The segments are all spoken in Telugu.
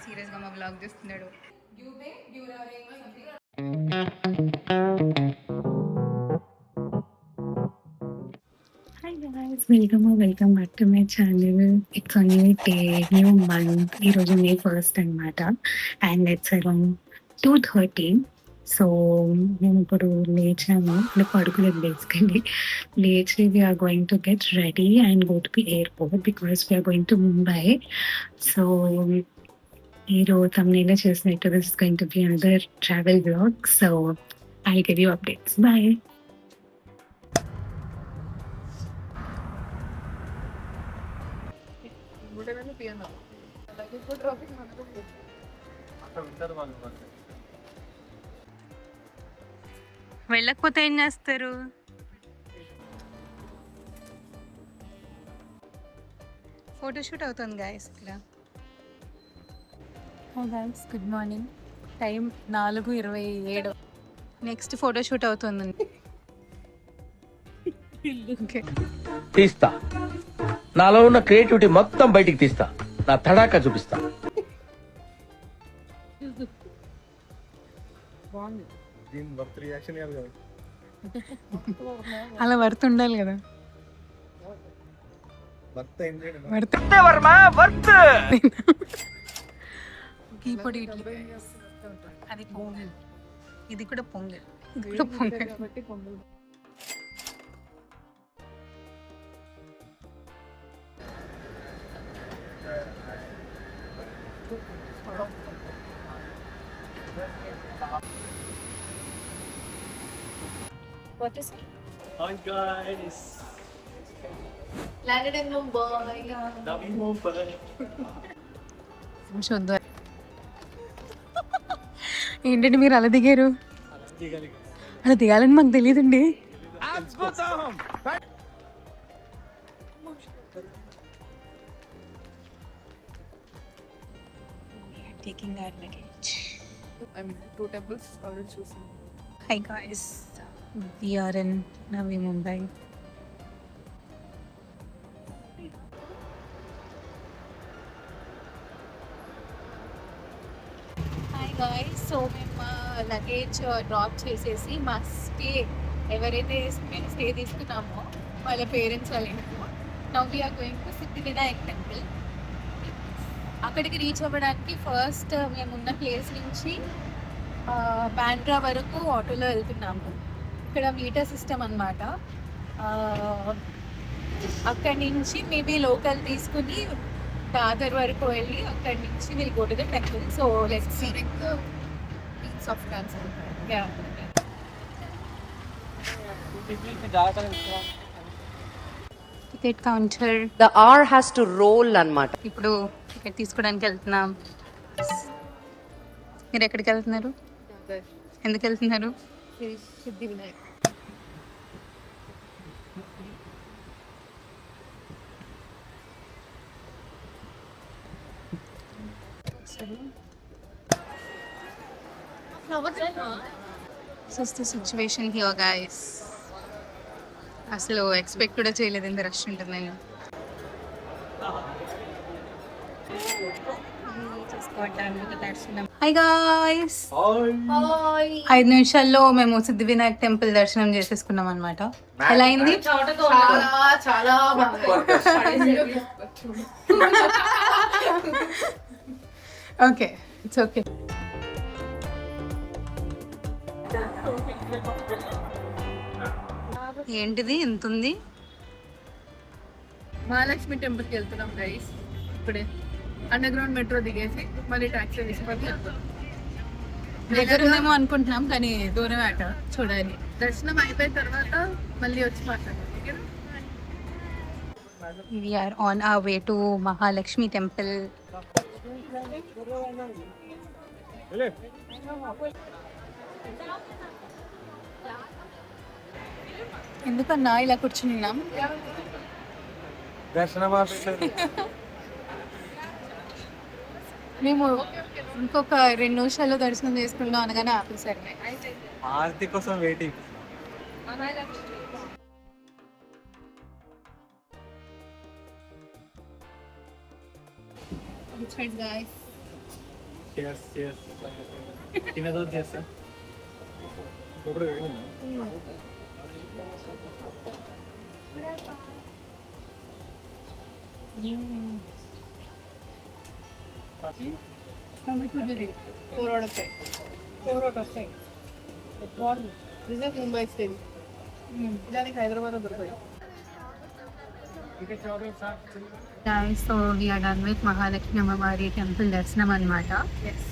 సీరియస్ గా మా బ్లాగ్ చూస్తున్నాడు. Hi guys, welcome back to my channel. It's a new day, new month. ఈ రోజు మే 1st అన్నమాట అండ్ ఇట్స్ అరౌండ్ 2:30. సో మేము ఇప్పుడు లేచాము, అంటే పడుకోలేదు బేసికలీ. లేచి we are going to get ready and go to the airport because we are going to Mumbai. So మీరు thumbnail చేసినట్టు this is going to be another travel vlog. So I give you updates. Bye. వెళ్ళకపోతే ఏం చేస్తారు? ఫోటోషూట్ అవుతుంది గాయస్ ఇక్కడ. Hi guys, good morning. Time 4:27. Next photoshoot అవుతుంది. తీస్తా, నాలో ఉన్న క్రియేటివిటీ మొత్తం బయటికి తీస్తా, నా తడాకా చూపిస్తా. అలా వర్త్ ఉండాలి కదా. ఈ పొడి అది పొంగల్, ఇది కూడా పొంగల్, ఇది కూడా pongal. What is it? Hi guys. Landed in Mumbai. Love you Mumbai. చూద్దాం. ఏంటండి మీరు అలా దిగారు? అలా దిగాలని మాకు తెలియదండి. Taking our luggage. I mean, 2 temples already chosen. Hi guys, we are in Navi Mumbai. Hi guys, so మేము మా లగేజ్ డ్రాప్ చేసేసి మా స్టే ఎవరైతే మేము స్టే తీసుకున్నామో వాళ్ళ పేరెంట్స్ వాళ్ళ ఇంట్లో now we're going to Siddhivinayak temple. అక్కడికి రీచ్ అవ్వడానికి ఫస్ట్ మేము ఉన్న ప్లేస్ నుంచి బాండ్రా వరకు ఆటోలో వెళ్తున్నాము. ఇక్కడ మీటర్ సిస్టమ్ అన్నమాట. అక్కడి నుంచి మేబీ లోకల్ తీసుకుని దాదర్ వరకు వెళ్ళి అక్కడి నుంచి will go to the temple. So let's see means of transport. Yeah, ticket counter. The R has to roll అన్నమాట. ఇప్పుడు టికెట్ తీసుకోవడానికి వెళ్తున్నాం. మీరు ఎక్కడికి వెళ్తున్నారు? ఎందుకు వెళ్తున్నారు? సిద్ధివినాయక్. This is the situation here guys. అసలు ఎక్స్పెక్ట్ కూడా చేయలేదు ఇంత రష్ ఉంటుంది. నేను హాయ్ గాయ్స్, 5 నిమిషాల్లో మేము సిద్ధివినాయక్ టెంపుల్ దర్శనం చేసేసుకున్నాం అనమాట. ఎలా అయింది? చాలా ఓకే, ఇట్స్ ఓకే. ఏంటిది ఎంత ఉంది? మహాలక్ష్మి టెంపుల్కి వెళ్తున్నాం గైస్. ఇప్పుడే అండర్ గ్రౌండ్ మెట్రో దిగేసి మళ్ళీ టాక్సీ తీసుకొని దగ్గర ఉందేమో అనుకుంటున్నాం కానీ దూరం అట, చూడాలి. దర్శనం అయిపోయిన తర్వాత మళ్ళీ వచ్చి మాట్లాడాలి. We are on our way to Mahalakshmi temple. ఎందుకన్నా ఇలా కూర్చున్నాం? మేము ఇంకొక 2 నిమిషాల్లో దర్శనం చేసుకుందాం అనగానే ఆపేసారు. ఆరతి కోసం waiting. Which side, guys? Yes, yes. తినదో చేస్తా Four out of five. 4 out of 5. This is Mumbai style. దానికి హైదరాబాద్ దొరకదు. Guys, so we are done with Mahalakshmi Amavali temple darshanam anamata. Yes.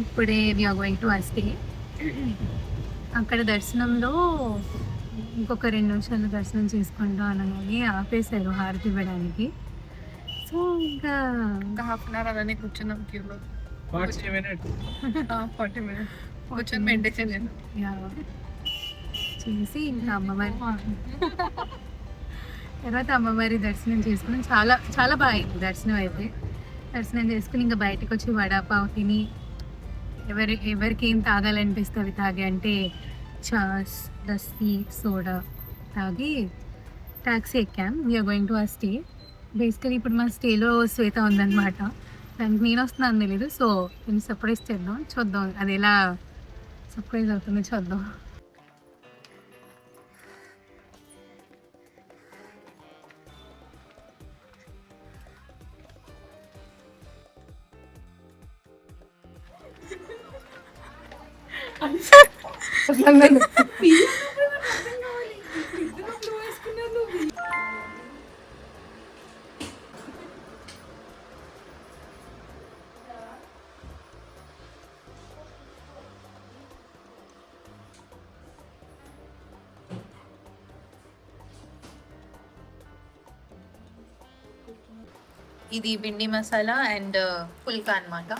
ఇప్పుడే we are going to Asti. అక్కడ దర్శనంలో ఇంకొక 2 నిమిషాలు దర్శనం చేసుకుంటూ అనగానే ఆపేశారు హారతి ఇవ్వడానికి. సో ఇంకా ఇంకా హాఫ్ అన్ అవర్ అలానే కూర్చున్నాం క్యూలో. 40 minutes. 40 minutes కూర్చొని మెడిటేషన్ చేసాం. yeah, చేసి ఇంకా అమ్మవారి తర్వాత అమ్మవారి దర్శనం చేసుకుని చాలా చాలా బాగా అయింది దర్శనం అయితే. దర్శనం చేసుకుని ఇంకా బయటకు వచ్చి వడాపావ్ తిని ఎవరికి ఏం తాగాలనిపిస్తే అవి తాగి, అంటే చాస్, లస్సీ, సోడా తాగి ట్యాక్సీ ఎక్కాం. వీఆర్ గోయింగ్ టు ఆ స్టే. బేసికలీ ఇప్పుడు మా స్టేలో శ్వేత ఉందన్నమాట. దానికి నేను వస్తున్నాను తెలీదు. సో నేను సర్ప్రైజ్ చేద్దాం, చూద్దాం అది ఎలా సర్ప్రైజ్ అవుతుందో చూద్దాం. ఇది పిండి మసాలా అండ్ పుల్కా అన్నమాట.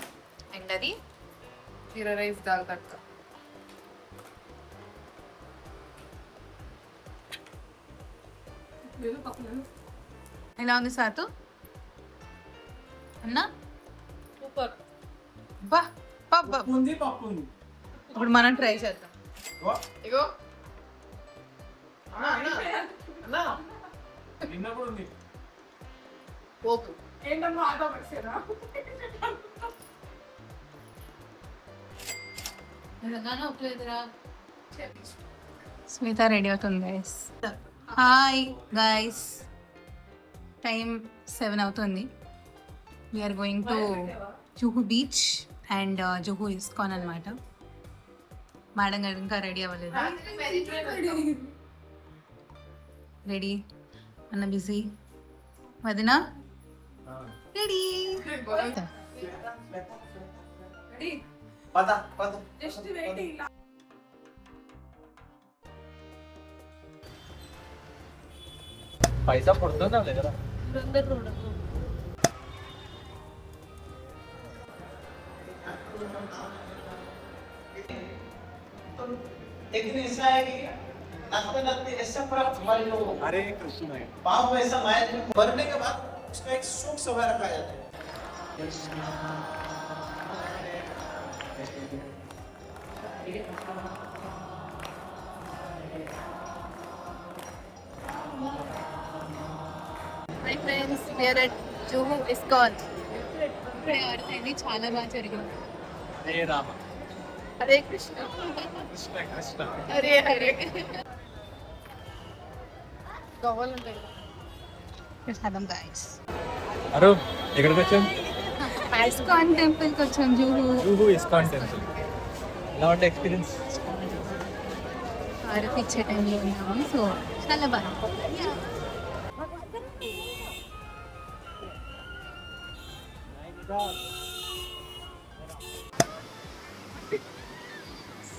అండ్ అది జీరా రైస్ దాల్ తడక. ఎలా ఉంది సాతు అన్నా? సూపర్. బా బా బా. ఉంది పప్పు ఉంది. ఇప్పుడు మనం ట్రై చేద్దాం. ఇగో నిన్న కూడా ఉంది. పోపు ఏంటమ్మా ఆటో పడిసేరా. స్మిత రెడీ అవుతుంది గైస్. హాయ్ గైస్, టైం 7 అవుతుంది. We are going to Juhu beach and Juhu ISKCON అనమాట. మేడం గారు ఇంకా రెడీ అవ్వలేదు. రెడీ అన్న బిజీ. వదినా రెడీ. పైసా పడుతుందా లేదా? लेकिन ऐसा है कि लगते लगते ऐसा पूरा मर लो। हरे कृष्ण. पाप ऐसा माया में मरने के बाद उसका एक शोक सभा रखा जाता है. My friends, we are at Juhu ISKCON. చాలా బాగా జరిగింది. హరే రామ హరే కృష్ణ కృష్ణ కృష్ణ. హరే హరే. కావాలంటాయి ప్రసాదం గైస్. అరు ఎక్కడికి వచ్చాం? ఇస్కాన్ టెంపుల్కి వచ్చాం. Juhu ISKCON temple. ఎలా ఉంటే ఎక్స్పీరియన్స్? హారతి ఇచ్చే టైంలో ఉన్నాము. సో చాలా బాగా.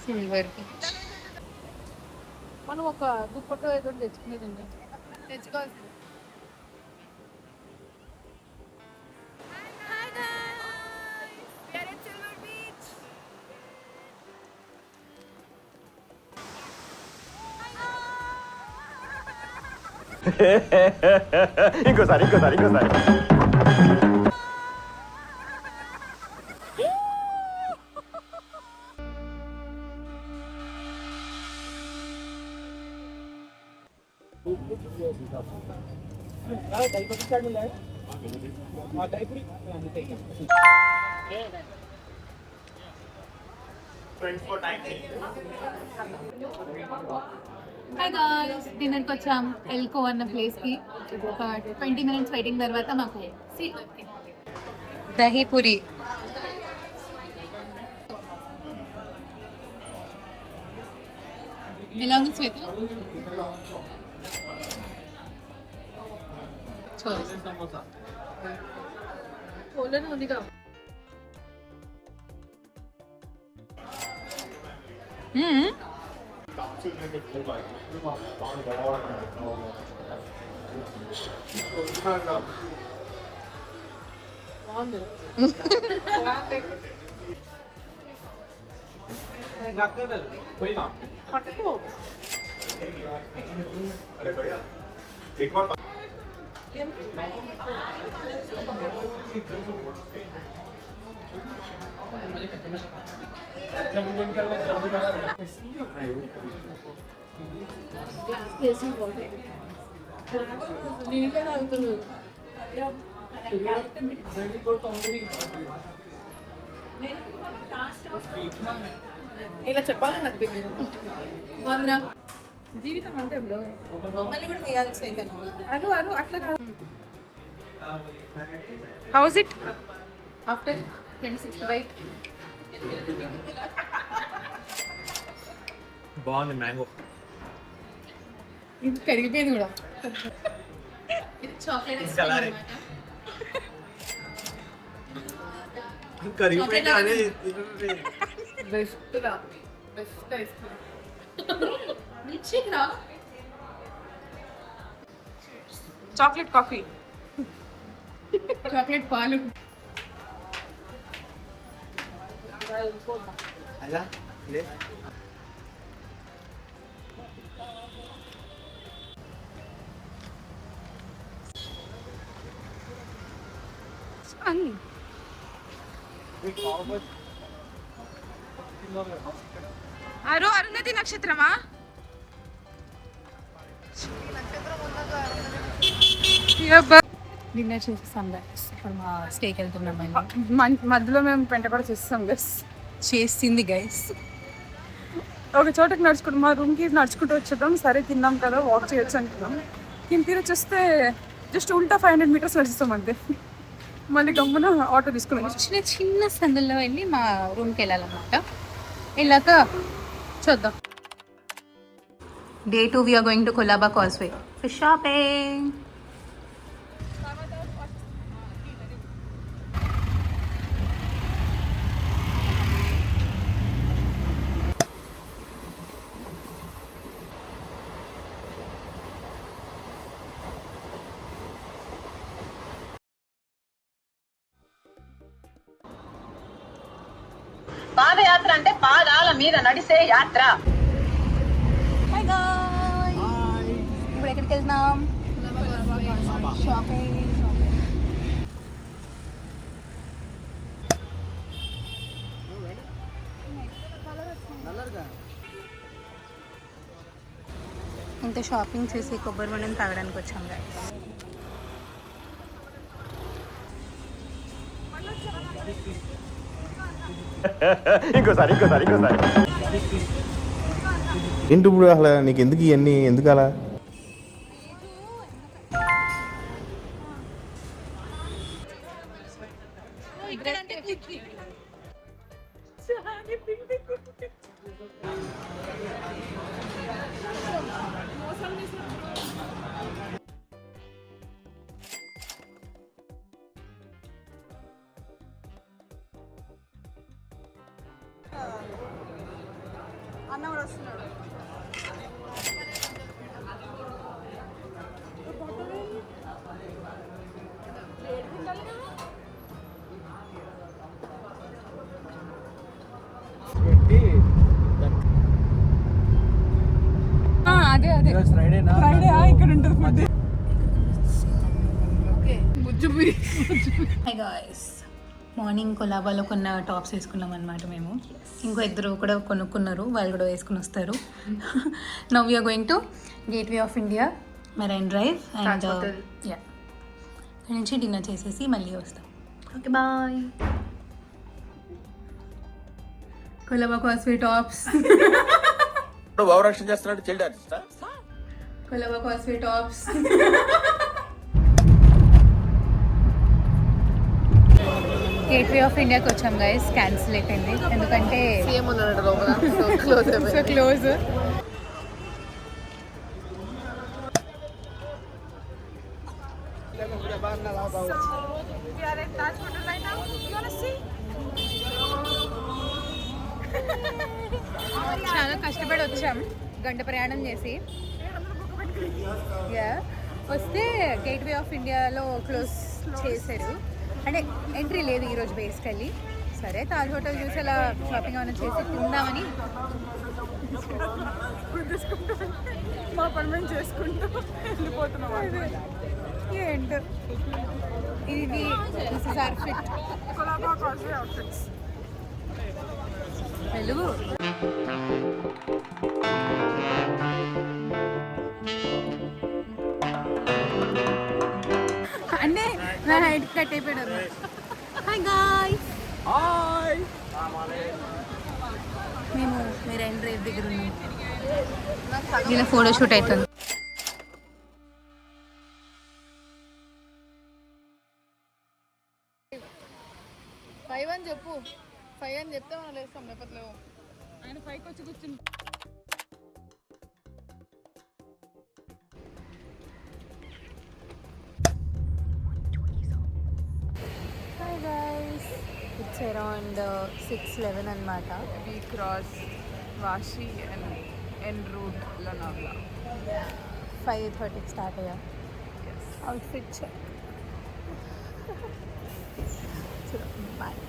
Silver beach. మనం ఒక దుప్పటో ఏదో తెచ్చుకునేదండి. తెచ్చుకోవాల్సింది. ఇంకోసారి ఇంకోసారి ఇంకోసారి. హాయ్ గాయ్స్, డిన్నర్కి వచ్చాం ఎల్కో అన్న ప్లేస్కి. ఒక 20 minutes వెయిటింగ్ తర్వాత మాకు సీట్ దొరికింది. దహీపూరి. ఎలా ఉంది శ్వేత? చూడండి ఉందిగా. ఇలా చెప్పాలి నాకు జీవితం అంటే మళ్ళీ కూడా తీయాల్సి అయితే అను అను అట్లా కాదు. House it? ఆఫ్టర్ 2065 బాగుంది మ్యాంగో. ఇది కరిగిపోయింది కూడా. ఇది చాక్లెట్ ఐస్ క్రీమ్ అన్నమాట. బెస్ట్ రా best ice cream. Milkshake రా. Chocolate coffee. చాక్లెట్ పాలు. అలా లే. అరుణతి నక్షత్రమా? డిన్నర్ చేసేస్తాం గైస్. ఇప్పుడు మా స్టేకి వెళ్తున్నాం. మధ్యలో మేము పెంట కూడా చేస్తాం గైస్. చేసింది గైస్. ఒక చోటకి నడుచుకుంటాం, మా రూమ్కి నడుచుకుంటూ వచ్చేద్దాం. సరే తిన్నాం కదా, వాక్ చేయొచ్చు అనుకున్నాం. తిరిగి వచ్చేస్తే జస్ట్ ఉల్టా 500 meters నడుస్తాం అంతే. మళ్ళీ గమ్మున ఆటో తీసుకున్నాం. చిన్న చిన్న సందుల్లో వెళ్ళి మా రూమ్కి వెళ్ళాలన్నమాట. వెళ్ళాక చూద్దాం. Day 2 we are going to Colaba Causeway for shopping. పాదయాత్ర అంటే పాదాల మీద నడిసే యాత్ర. Hi guys. ఇప్పుడు ఎక్కడికి వెళ్తున్నాం? షాపింగ్. ఇంత షాపింగ్ చేసి కొబ్బరి బొండం తాగడానికి వచ్చాం guys. ఇంకోసారి ఏంటి ఇప్పుడు అసలు నీకు ఎందుకు ఇవన్నీ ఎందుకు అలా? అదే అదే ఫ్రైడే ఇక్కడ ఉంటుంది ఫుడ్. హై గాయ్స్, మార్నింగ్ కొలాబాలో కొన్న టాప్స్ వేసుకున్నాం అనమాట మేము. ఇంకో ఇద్దరు కూడా కొనుక్కున్నారు, వాళ్ళు కూడా వేసుకుని వస్తారు. Now we're going to Gateway of India Marine Drive and Taj Hotel. Yeah అక్కడి నుంచి డిన్నర్ చేసేసి మళ్ళీ వస్తాం. Okay bye. Colaba Causeway tops, భావరక్షణ చేస్తున్నాడు చైల్డ్ ఆర్టిస్టా. Colaba Causeway tops. Gateway of ఇండియాకి వచ్చాం గైస్, క్యాన్సిల్ అయిపోయింది ఎందుకంటే సీఎం ఉన్నాడు లోపల, సో క్లోజ్ సో క్లోజ్. చాలా కష్టపడి వచ్చాం, గంట ప్రయాణం చేసి. యా వస్తే గేట్వే ఆఫ్ ఇండియాలో క్లోజ్ చేశారు, అంటే ఎంట్రీ లేదు ఈరోజు బేసికల్లీ. సరే తాజ్ హోటల్ చూసి అలా షాపింగ్ ఏమైనా చేసి తిందామని మా పని మేము చేసుకుంటూ వెళ్ళిపోతున్నాం. ఏంటో ఇది this is our fit. Colaba Causeway outfits. Telugu అంటే నా హైట్ కట్ అయిపోయాడు. హాయ్ గాయ్స్, మేము మెరైన్ డ్రైవ్ దగ్గర ఉన్నాం. ఇలా ఫోటో షూట్ అవుతుంది. ఫైవ్ అని చెప్పు, ఫైవ్ అని చెప్తే మనం లేస్తాం, లేకపోతే ఆయన పైకి వచ్చి కూర్చుని హాయ్ గాయ్స్, ఇట్స్ అరౌండ్ 6:11 అనమాట. We cross Vashi and en route Lonavla. 5:30కి స్టార్ట్ అయ్యా. Outfit check. బాయ్.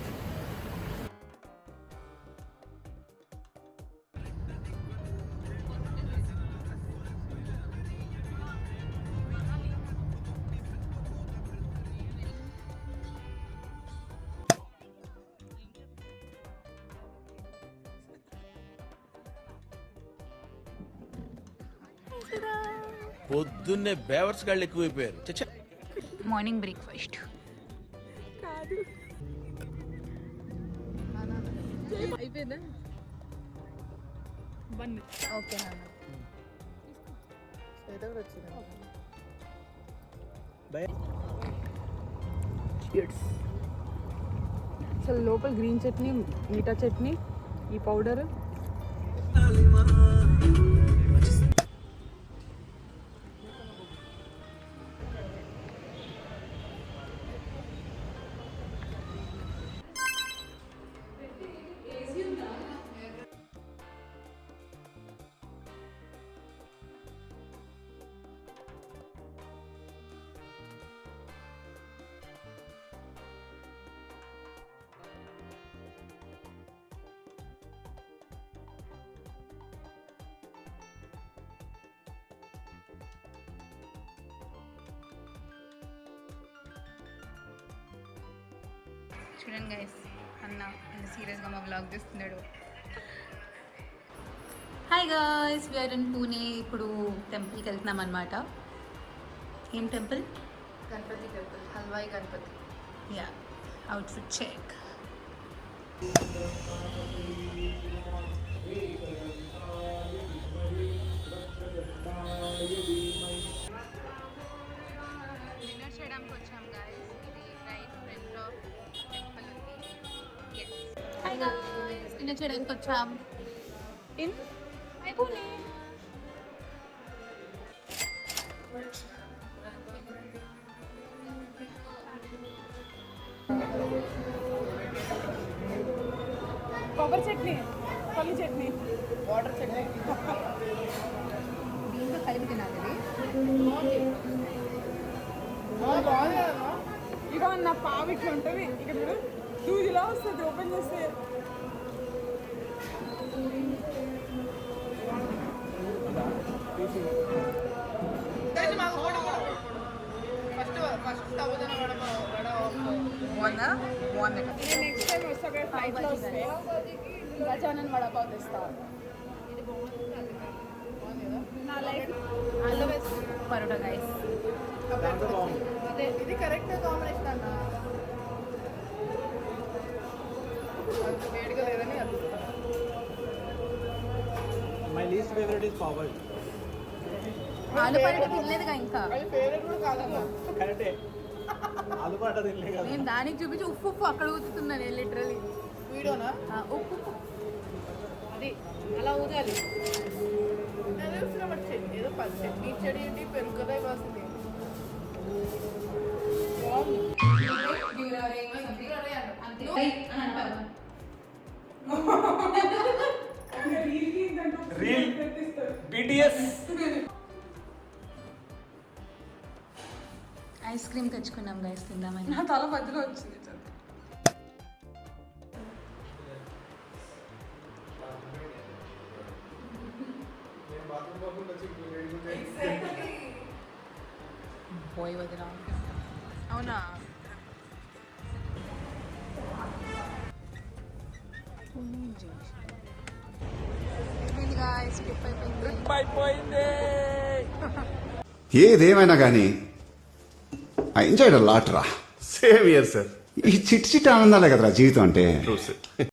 పొద్దున్నే బేవర్స్ గాళ్ళు ఎక్కువైపోయారు. చచ్చా. Morning breakfast. అయిపోయిందా? బండి ఓకే నాన్న. అసలు లోపల గ్రీన్ చట్నీ, మీఠా చట్నీ, ఈ పౌడర్ చూడండి గైస్, అన్న సీరియస్గా మా వ్లాగ్ చూస్తున్నాడు. Hi guys, we're in Pune. ఇప్పుడు టెంపుల్కి వెళ్తున్నాం అనమాట. ఏం temple? Ganapati temple, Halwai Ganapati. Yeah, outfit check. Dinner చేయడానికి వచ్చాం గాయస్. ఇది రైట్ ఫ్రంట్ ఆఫ్ టెంపుల్ ఉంది. హాయ్ గాయ్స్, డిన్నర్ చేయడానికి వచ్చాం ఇన్ పూణే. కొబ్బరి చట్నీ, పల్లి చట్నీ, వాటర్ చట్నీ. దీంతో కలిపి తినాలి ఇది. బాగుంది కదా. ఇక నా పావు ఇట్లా ఉంటుంది, ఇక మీరు దూదిలా వస్తుంది ఓపెన్ చేస్తే. ఫస్ట్ తవ్వుతున్న బాగుందా? బాగుంది. నేను నెక్స్ట్ టైం వస్తా, ఫ్లైట్లో వస్తే గజానన్ వడపావ్ తెస్తా. అల్లం వేసుకుని పరోటా గైస్. అదే ఇది కరెక్ట్ కాంబినేషన్ అన్న. అంత వేడిగా లేదని అడుగుతున్నా. My least favourite is pav. Aloo paratha తినలేదుగా ఇంకా. అది ఫేవరెట్ కూడా కాదన్న. కరెక్టే. ఆలు పరోటా తినలే కదా. నేను దానికి చూపించి ఉప్పు ఉప్పు అక్కడ ఊతుతున్నాను నేను లిటరలీ. వీడియోనా ఉప్పు ఉప్పు అది అలా ఊదాలి. నేను చూసిన బట్ ఏదో చట్నీ చెడి ఏంటి పెరుగు కదా ఇవ్వాల్సింది. రీల్ బిటిఎస్ ఐస్ క్రీమ్ తెచ్చుకున్నాం గైస్ తిందామని. నా తల మధ్యలో వచ్చింది. పోయి వదిలా. అవునా? ఏదేమైనా కానీ ఐ ఎంజాయ్డ్ అ లాట్ రా. Same year sir. ఈ చిట్టి చిట్టి ఆనందాలే కదరా జీవితం అంటే. True sir.